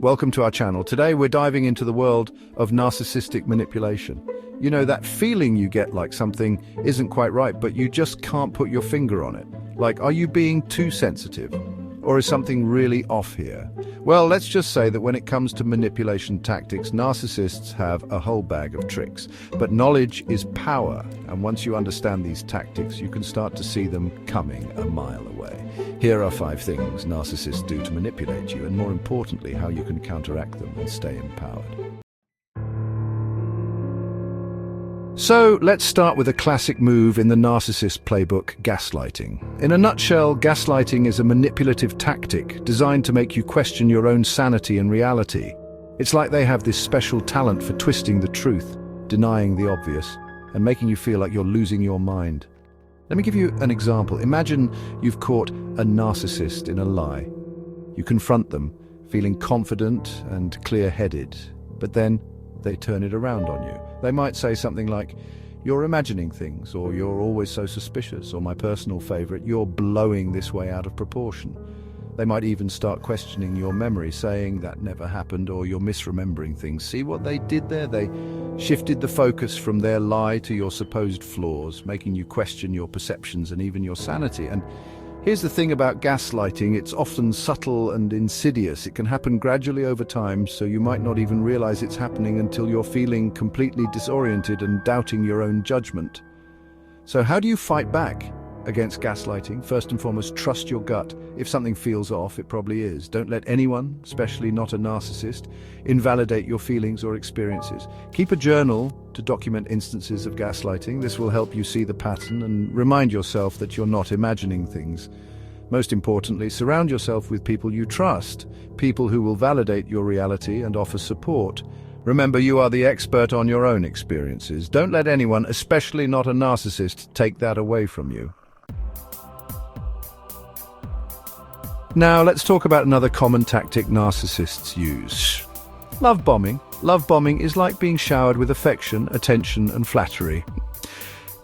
welcome to our channel. Today we're diving into the world of narcissistic manipulation. You know, that feeling you get like something isn't quite right, but you just can't put your finger on it. Like, are you being too sensitive? Or is something really off here? Well, let's just say that when it comes to manipulation tactics, narcissists have a whole bag of tricks. But knowledge is power, and once you understand these tactics, you can start to see them coming a mile away. Here are 5 things narcissists do to manipulate you, and more importantly, how you can counteract them and stay empowered. So, let's start with a classic move in the narcissist playbook, gaslighting. In a nutshell, gaslighting is a manipulative tactic designed to make you question your own sanity and reality. It's like they have this special talent for twisting the truth, denying the obvious, and making you feel like you're losing your mind. Let me give you an example. Imagine you've caught a narcissist in a lie. You confront them, feeling confident and clear-headed, but then they turn it around on you. They might say something like, "You're imagining things," or "You're always so suspicious," or my personal favorite, "You're blowing this way out of proportion." They might even start questioning your memory, saying that never happened, or you're misremembering things. See what they did there? They shifted the focus from their lie to your supposed flaws, making you question your perceptions and even your sanity. And here's the thing about gaslighting, it's often subtle and insidious. It can happen gradually over time, so you might not even realize it's happening until you're feeling completely disoriented and doubting your own judgment. So how do you fight back against gaslighting? First and foremost, trust your gut. If something feels off, it probably is. Don't let anyone, especially not a narcissist, invalidate your feelings or experiences. Keep a journal to document instances of gaslighting. This will help you see the pattern and remind yourself that you're not imagining things. Most importantly, surround yourself with people you trust, people who will validate your reality and offer support. Remember, you are the expert on your own experiences. Don't let anyone, especially not a narcissist, take that away from you. Now, let's talk about another common tactic narcissists use. Love bombing. Love bombing is like being showered with affection, attention, and flattery.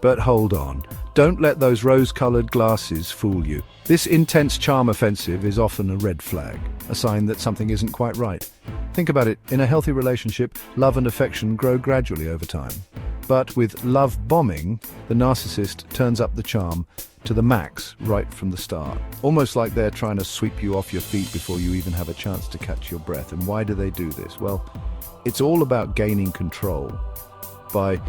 But hold on. Don't let those rose-colored glasses fool you. This intense charm offensive is often a red flag, a sign that something isn't quite right. Think about it. In a healthy relationship, love and affection grow gradually over time. But with love bombing, the narcissist turns up the charm to the max right from the start. Almost like they're trying to sweep you off your feet before you even have a chance to catch your breath. And why do they do this? Well, it's all about gaining control. By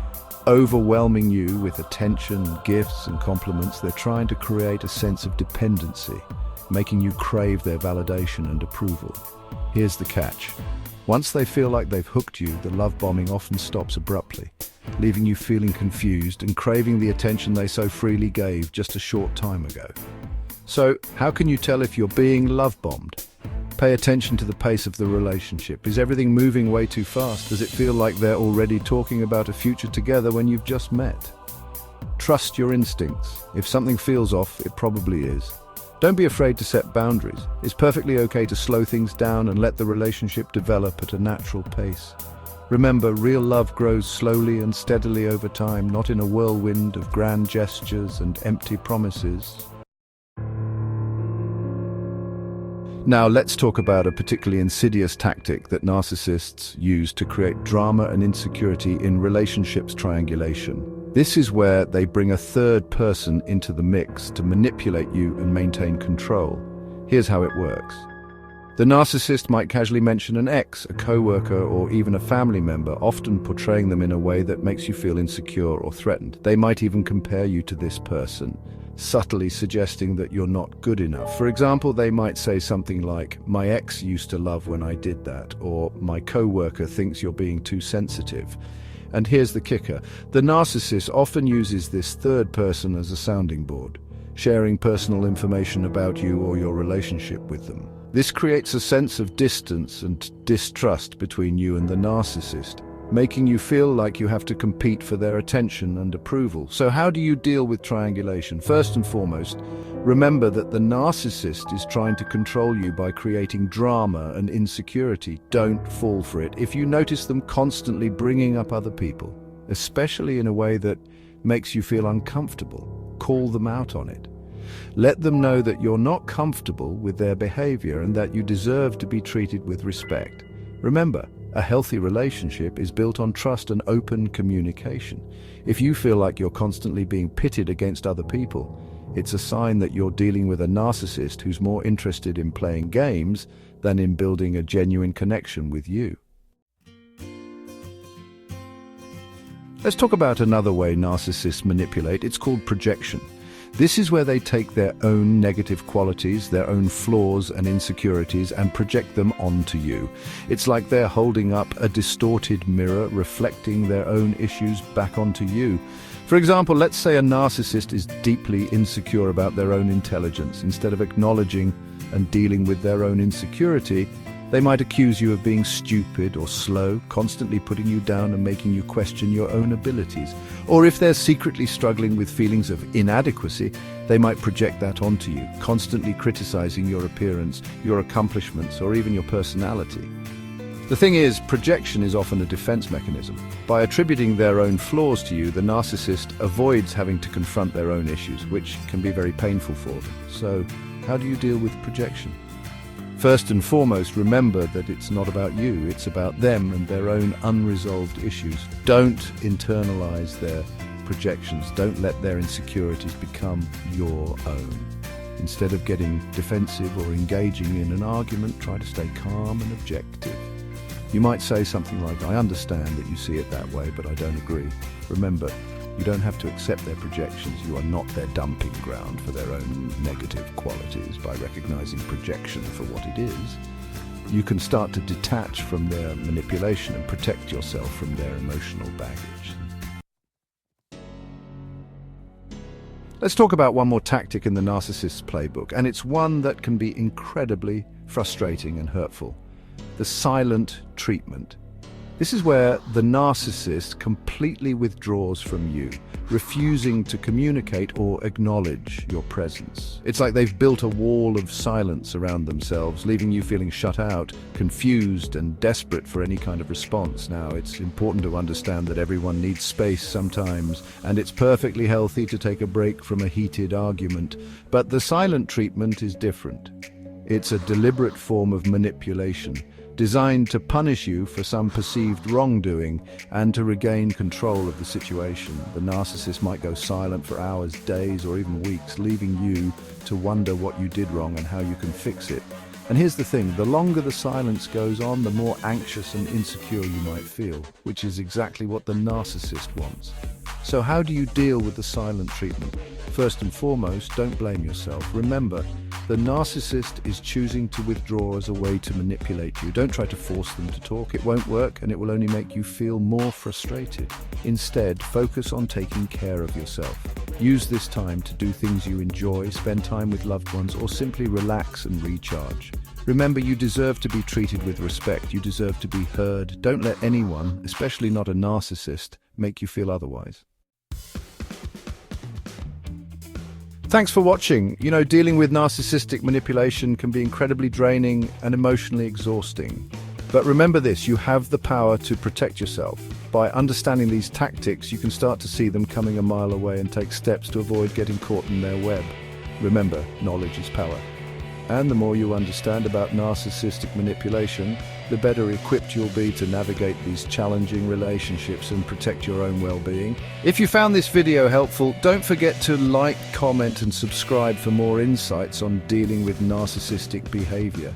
overwhelming you with attention, gifts, and compliments, they're trying to create a sense of dependency, making you crave their validation and approval. Here's the catch. Once they feel like they've hooked you, the love bombing often stops abruptly, leaving you feeling confused and craving the attention they so freely gave just a short time ago. So, how can you tell if you're being love bombed? Pay attention to the pace of the relationship. Is everything moving way too fast? Does it feel like they're already talking about a future together when you've just met? Trust your instincts. If something feels off, it probably is. Don't be afraid to set boundaries. It's perfectly okay to slow things down and let the relationship develop at a natural pace. Remember, real love grows slowly and steadily over time, not in a whirlwind of grand gestures and empty promises. Now, let's talk about a particularly insidious tactic that narcissists use to create drama and insecurity in relationships triangulation. This is where they bring a third person into the mix to manipulate you and maintain control. Here's how it works. The narcissist might casually mention an ex, a co-worker, or even a family member, often portraying them in a way that makes you feel insecure or threatened. They might even compare you to this person, subtly suggesting that you're not good enough. For example, they might say something like, "My ex used to love when I did that," or "My co-worker thinks you're being too sensitive." And here's the kicker. The narcissist often uses this third person as a sounding board, sharing personal information about you or your relationship with them. This creates a sense of distance and distrust between you and the narcissist, making you feel like you have to compete for their attention and approval. So how do you deal with triangulation? First and foremost, remember that the narcissist is trying to control you by creating drama and insecurity. Don't fall for it. If you notice them constantly bringing up other people, especially in a way that makes you feel uncomfortable, call them out on it. Let them know that you're not comfortable with their behavior and that you deserve to be treated with respect. Remember, a healthy relationship is built on trust and open communication. If you feel like you're constantly being pitted against other people, it's a sign that you're dealing with a narcissist who's more interested in playing games than in building a genuine connection with you. Let's talk about another way narcissists manipulate. It's called projection. This is where they take their own negative qualities, their own flaws and insecurities, and project them onto you. It's like they're holding up a distorted mirror, reflecting their own issues back onto you. For example, let's say a narcissist is deeply insecure about their own intelligence. Instead of acknowledging and dealing with their own insecurity, they might accuse you of being stupid or slow, constantly putting you down and making you question your own abilities. Or if they're secretly struggling with feelings of inadequacy, they might project that onto you, constantly criticizing your appearance, your accomplishments, or even your personality. The thing is, projection is often a defense mechanism. By attributing their own flaws to you, the narcissist avoids having to confront their own issues, which can be very painful for them. So, how do you deal with projection? First and foremost, remember that it's not about you, it's about them and their own unresolved issues. Don't internalize their projections. Don't let their insecurities become your own. Instead of getting defensive or engaging in an argument, try to stay calm and objective. You might say something like, "I understand that you see it that way, but I don't agree." Remember, you don't have to accept their projections. You are not their dumping ground for their own negative qualities. By recognizing projection for what it is, you can start to detach from their manipulation and protect yourself from their emotional baggage. Let's talk about one more tactic in the narcissist's playbook, and it's one that can be incredibly frustrating and hurtful: the silent treatment. This is where the narcissist completely withdraws from you, refusing to communicate or acknowledge your presence. It's like they've built a wall of silence around themselves, leaving you feeling shut out, confused, and desperate for any kind of response. Now, it's important to understand that everyone needs space sometimes, and it's perfectly healthy to take a break from a heated argument. But the silent treatment is different. It's a deliberate form of manipulation, designed to punish you for some perceived wrongdoing and to regain control of the situation. The narcissist might go silent for hours, days, or even weeks, leaving you to wonder what you did wrong and how you can fix it. And here's the thing, the longer the silence goes on, the more anxious and insecure you might feel, which is exactly what the narcissist wants. So how do you deal with the silent treatment? First and foremost, don't blame yourself. Remember, the narcissist is choosing to withdraw as a way to manipulate you. Don't try to force them to talk. It won't work, and it will only make you feel more frustrated. Instead, focus on taking care of yourself. Use this time to do things you enjoy, spend time with loved ones, or simply relax and recharge. Remember, you deserve to be treated with respect. You deserve to be heard. Don't let anyone, especially not a narcissist, make you feel otherwise. Thanks for watching. Dealing with narcissistic manipulation can be incredibly draining and emotionally exhausting. But remember this, you have the power to protect yourself. By understanding these tactics, you can start to see them coming a mile away and take steps to avoid getting caught in their web. Remember, knowledge is power. And the more you understand about narcissistic manipulation, the better equipped you'll be to navigate these challenging relationships and protect your own well-being. If you found this video helpful, don't forget to like, comment, and subscribe for more insights on dealing with narcissistic behavior.